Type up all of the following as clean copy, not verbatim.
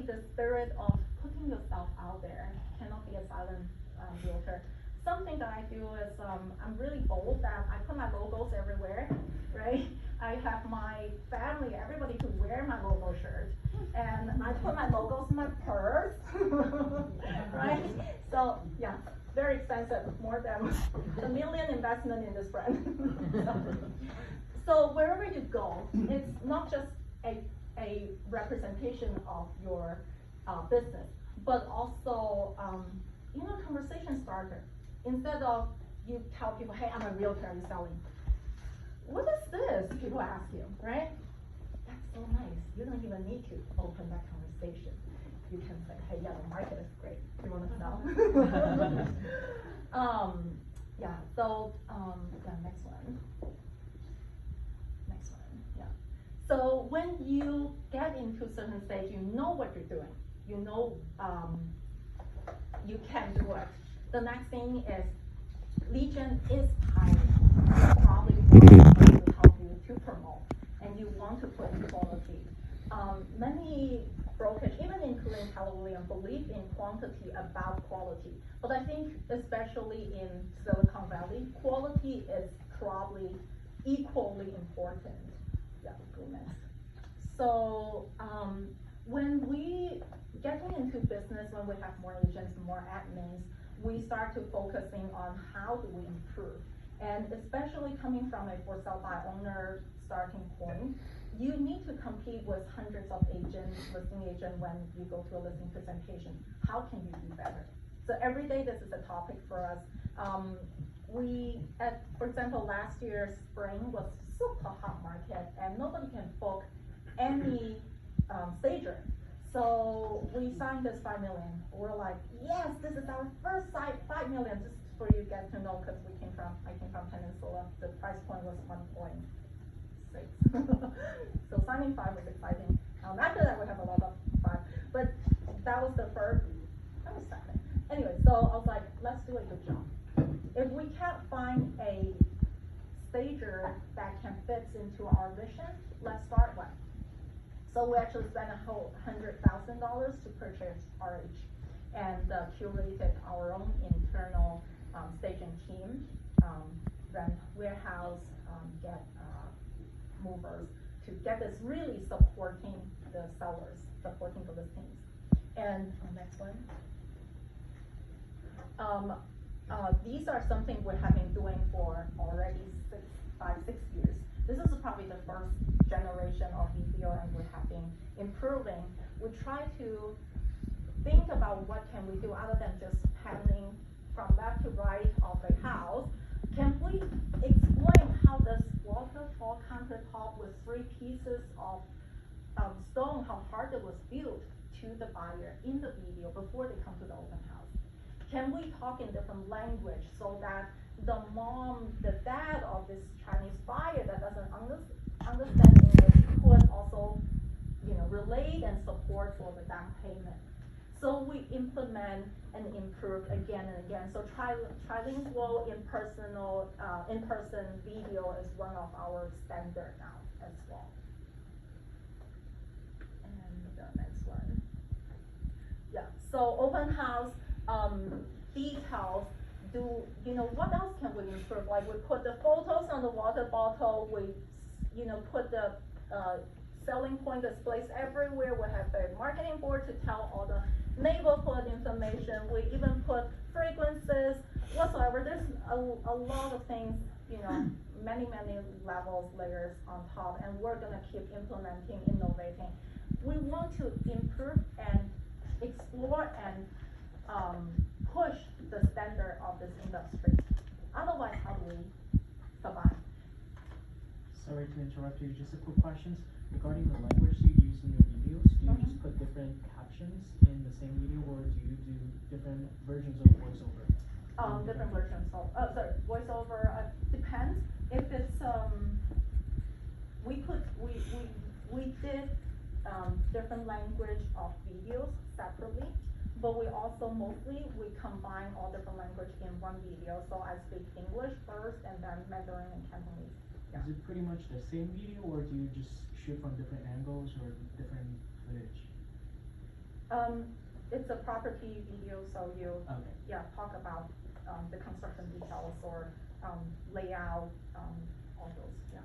the spirit of putting yourself out there, cannot be a silent realtor. Something that I do is I'm really bold that I put my logos everywhere, right? I have my family, everybody to wear my logo shirt, and I put my logos in my purse, right? So yeah, very expensive, more than a million investment in this brand. So wherever you go, it's not just a representation of your business, but also conversation starter. Instead of you tell people, hey, I'm a realtor, I'm selling. What is this? People ask you, right? That's so nice. You don't even need to open that conversation. You can say, hey, yeah, the market is great. You want to sell? Yeah, so, next one. Next one, yeah. So when you get into a certain stage, you know what you're doing. You know you can do it. The next thing is Legion is hiring. You probably want somebody to help you to promote, and you want to put in quality. Many brokers, even including Keller Williams, believe in quantity about quality. But I think, especially in Silicon Valley, quality is probably equally important. Yeah, go next. So when we getting into business, when we have more agents, more admins, we start to focusing on how do we improve. And especially coming from a for sale by owner starting point, you need to compete with hundreds of agents, listing agent when you go to a listing presentation. How can you do better? So every day this is a topic for us. For example, last year spring was super hot market and nobody can book any stager. So we signed this 5 million. We're like, yes, this is our first site, 5 million, just for you guys to know, because I came from Peninsula. The price point was 1.6. So signing 5 was exciting. After that, we have a lot of 5, but that was the first. That was second. Anyway, so I was like, let's do a good job. If we can't find a stager that can fit into our vision, let's start one. So we actually spent $100,000 to purchase RH and curated our own internal staging team, rent warehouse, get movers to get this really supporting the sellers, supporting the listings. And next one. These are something we have been doing for already 6 years. This is probably the first generation of video, and we have been improving. We try to think about what can we do other than just panning from left to right of a house. Can we explain how this waterfall countertop with 3 pieces of stone, how hard it was built to the buyer in the video before they come to the open house? Can we talk in different language so that the mom, the dad of this Chinese buyer that doesn't understand English could also, relate and support for the down payment? So we implement and improve again and again. So trilingual in-person video is one of our standard now as well. And the next one. Yeah. So open house details. What else can we improve? Like we put the photos on the water bottle. We, put the selling point displays everywhere. We have a marketing board to tell all the neighborhood information. We even put fragrances whatsoever. There's a lot of things, many levels, layers on top, and we're gonna keep implementing, innovating. We want to improve and explore and push the standard of this industry. Otherwise, how do we survive? Sorry to interrupt you, just a quick question. Regarding the language you use in your videos, do you just put different captions in the same video, or do you do different versions of voiceover? Different versions of, voiceover, depends. If it's, we did different language of videos separately, but we also we combine all different language in one video. So I speak English first and then Mandarin and Cantonese. Yeah. Is it pretty much the same video, or do you just shoot from different angles or different footage? It's a property video, so you, Okay. yeah, talk about, the construction details or, layout, all those, yeah.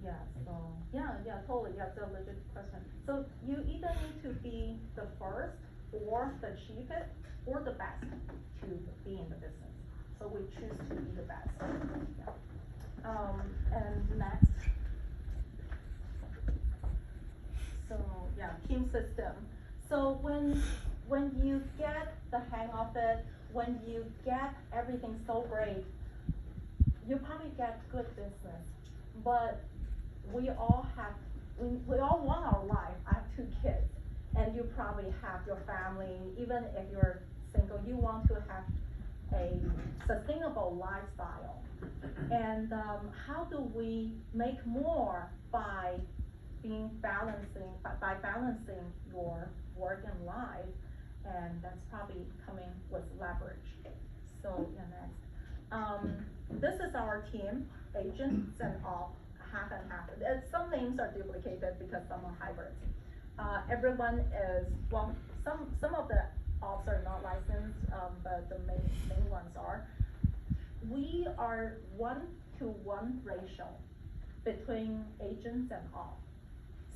Yeah, so, yeah, totally, yeah, it's a legit question. So you either need to be the first or the cheapest or the best to be in the business. So we choose to be the best, yeah. And next. So, yeah, team system. So when you get the hang of it, when you get everything so great, you probably get good business. But we all want our life. I have 2 kids, and you probably have your family. Even if you're single, you want to have a sustainable lifestyle. And how do we make more by balancing your work and life? And that's probably coming with leverage. So yeah, next. This is our team, agents and ops, half and half. Some names are duplicated because some are hybrids. Everyone is, well, some of the ops are not licensed, but the main ones are. We are 1-to-1 ratio between agents and ops.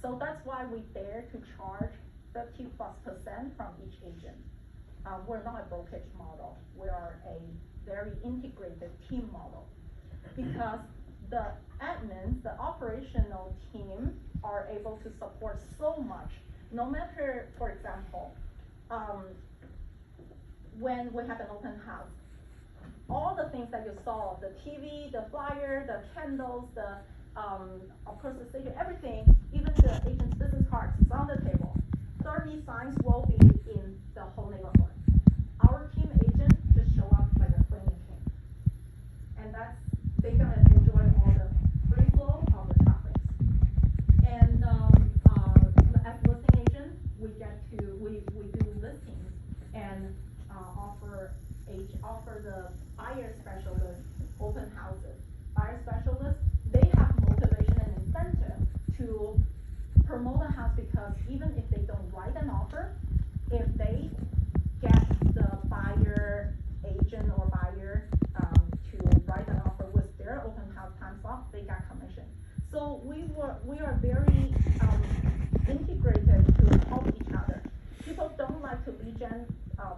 So that's why we dare to charge 50+% from each agent. We're not a brokerage model. We are a very integrated team model, because the admins, the operational team, are able to support so much. No matter, for example, when we have an open house, all the things that you saw, the TV, the flyer, the candles, the of course the station, everything, even the agent's business cards is on the table. 30 signs will be in the whole neighborhood. Our team agent just show up like a cleaning king. And they're gonna enjoy all the free flow of the traffic. And as listing agent, we do listings and offer the buyer specialist open houses. Buyer specialists, they have motivation and incentive to promote a house, because even if they don't write an offer, if they get the buyer agent or buyer to write an offer with their open house time slot, they got commission. So we are very integrated to help each other. People don't like to lead gen,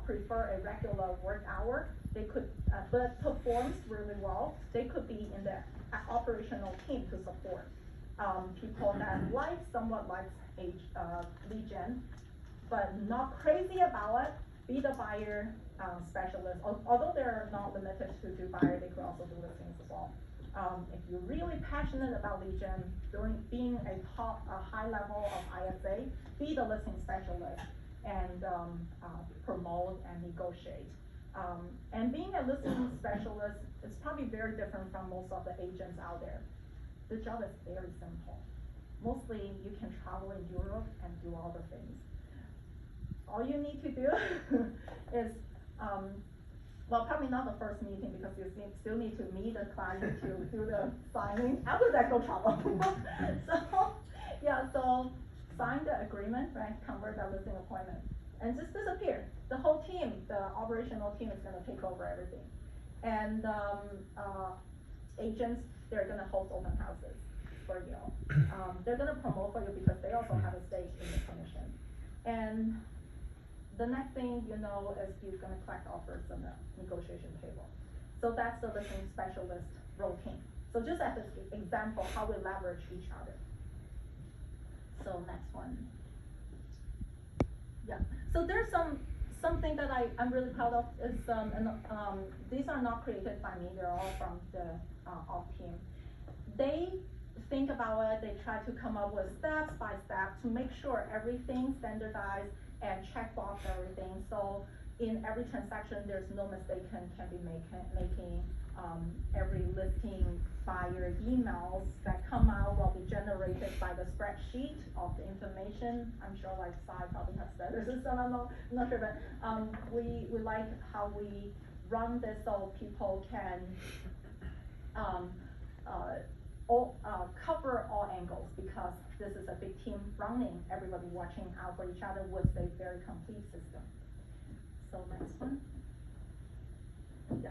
prefer a regular work hour. They could, but performs really well. They could be in the operational team to support people that somewhat likes lead gen, but not crazy about it. Be the buyer specialist. Although they're not limited to do buyer, they could also do listings as well. If you're really passionate about lead gen, being a high level of ISA, be the listing specialist and promote and negotiate. And being a listing specialist is probably very different from most of the agents out there. The job is very simple. Mostly you can travel in Europe and do all the things. All you need to do is, well, probably not the first meeting, because you still need to meet the client to do the signing. After that, go travel. So sign the agreement, right? Convert that listing appointment, and just disappear. The whole team, the operational team, is gonna take over everything. And agents, they're gonna host open houses for you. They're gonna promote for you because they also have a stake in the commission. And the next thing you know is you're gonna collect offers on the negotiation table. So that's the listing specialist routine. So just as an example, how we leverage each other. So next one. Yeah. So there's something that I'm really proud of is these are not created by me. They're all from the off team. They think about it. They try to come up with steps by step to make sure everything's standardized and check box everything. So in every transaction, there's no mistake can be making. Every listing buyer emails that come out will be generated by the spreadsheet of the information. I'm sure like Sai probably has better system, I'm not sure, but we like how we run this so people can cover all angles, because this is a big team running, everybody watching out for each other with a very complete system. So next one. Yeah.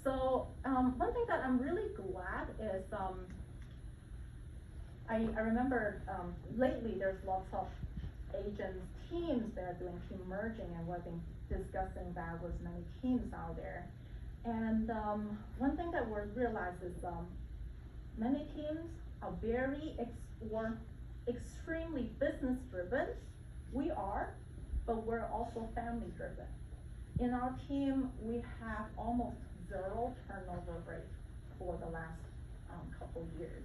So one thing that I'm really glad is I remember lately there's lots of agents teams that are doing team merging, and we've been discussing that with many teams out there. And one thing that we realized is many teams are extremely business driven. We are, but we're also family driven. In our team, we have almost 0 turnover rate for the last couple years.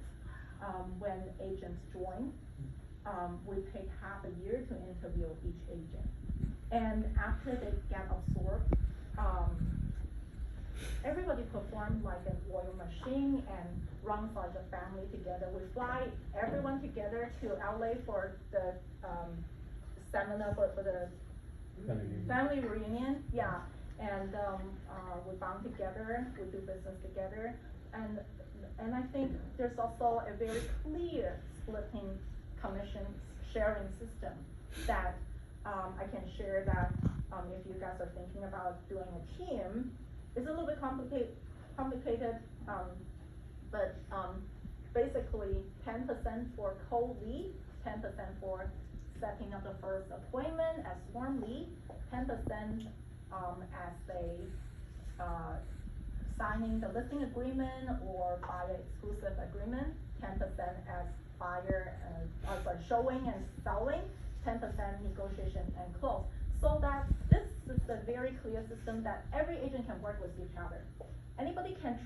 When agents join, we take half a year to interview each agent. And after they get absorbed, everybody performs like an oil machine and runs like a family together. We fly everyone together to LA for the seminar for the family reunion, yeah. And we bond together, we do business together, and I think there's also a very clear splitting commission sharing system that I can share that if you guys are thinking about doing a team, it's a little bit complicated, but basically 10% for co-lead, 10% for setting up the first appointment as warm lead, 10% as they signing the listing agreement or buyer exclusive agreement, 10% as buyer, showing and selling, 10% negotiation and close. So that this is a very clear system that every agent can work with each other. Anybody can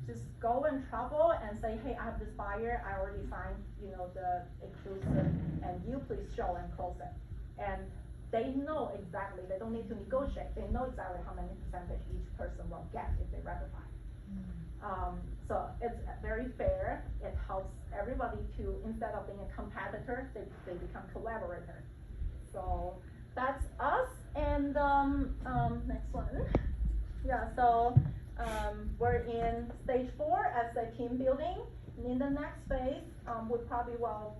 just go and travel and say, hey, I have this buyer, I already signed, the exclusive, and you please show and close it. And they know exactly, they don't need to negotiate, they know exactly how many percentage each person will get if they ratify. So it's very fair, it helps everybody to, instead of being a competitor, they become collaborators. So that's us, and next one. Yeah, so we're in stage 4 as a team building. And in the next phase, we probably will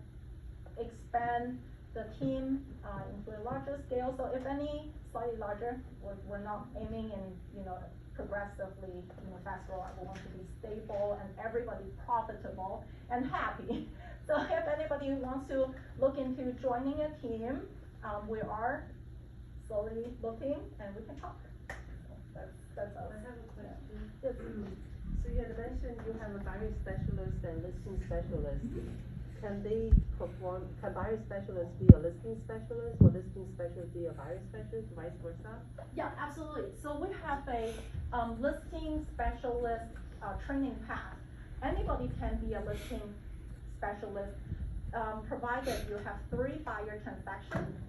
expand the team into a larger scale. So if any slightly larger, we're not aiming in progressively fast roll. We want to be stable and everybody profitable and happy. So if anybody wants to look into joining a team, we are slowly looking and we can talk. So that's us. I have a question. Yes. So you had mentioned you have a buyer specialist and listing specialist. Can buyer specialist be a listing specialist, or listing specialist be a buyer specialist, vice versa? Yeah, absolutely. So we have a listing specialist training path. Anybody can be a listing specialist, provided you have 3 buyer transactions,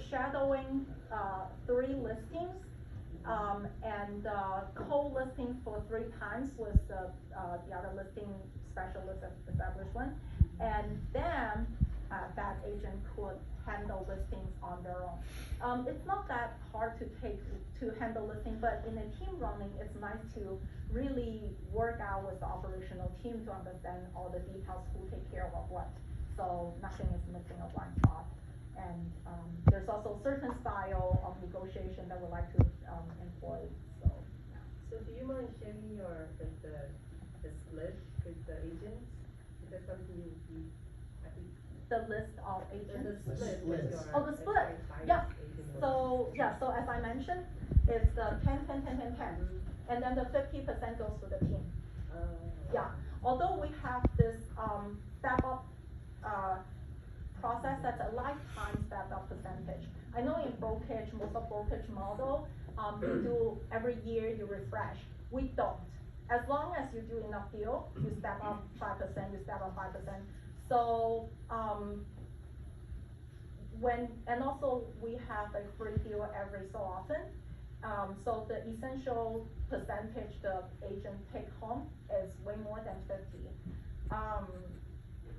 shadowing 3 listings, and co-listing for 3 times with the other listing specialist established one, and then that agent could handle listings on their own. It's not that hard to handle listing, but in a team running, it's nice to really work out with the operational team to understand all the details, who take care of what, so nothing is missing a blind spot. And there's also certain style of negotiation that we like to employ. So do you mind sharing the split with the agents? Is that something you would be happy? The list of agents. The split. split. Oh, the split. Yeah. So as I mentioned, it's the 10, 10, 10, 10, 10, and then the 50% goes to the team. Yeah. Although we have this step up process, that's a lifetime step up percentage. I know in brokerage, most of brokerage model, you do every year you refresh. We don't. As long as you do enough deal, you step up 5%, you step up 5%. So and also we have a free deal every so often. So the essential percentage the agent take home is way more than 50.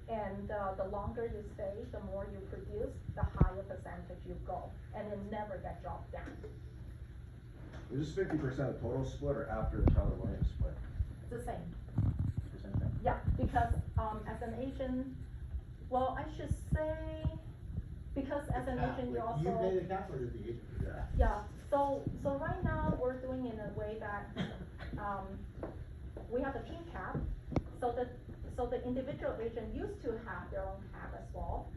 And the longer you stay, the more you produce, the higher percentage you go, and it never gets dropped down. Is this 50% of total split or after the Charlotte Williams split? It's the same. Same thing? Yeah, because, as an agent, well, I should say, because as an agent, you also. You pay the cap or did the agent do that? Yeah, so right now, we're doing in a way that, we have a team cap, so the individual agent used to have their own cap as well,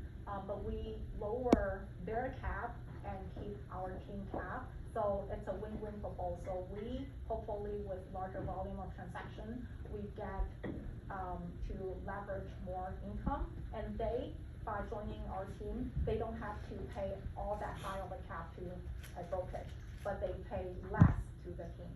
but we lower their cap and keep our team cap, so it's a win-win for both, so we, hopefully with larger volume of transaction, we get, to leverage more income, and they, by joining our team, they don't have to pay all that high of a cap to a brokerage, but they pay less to the team.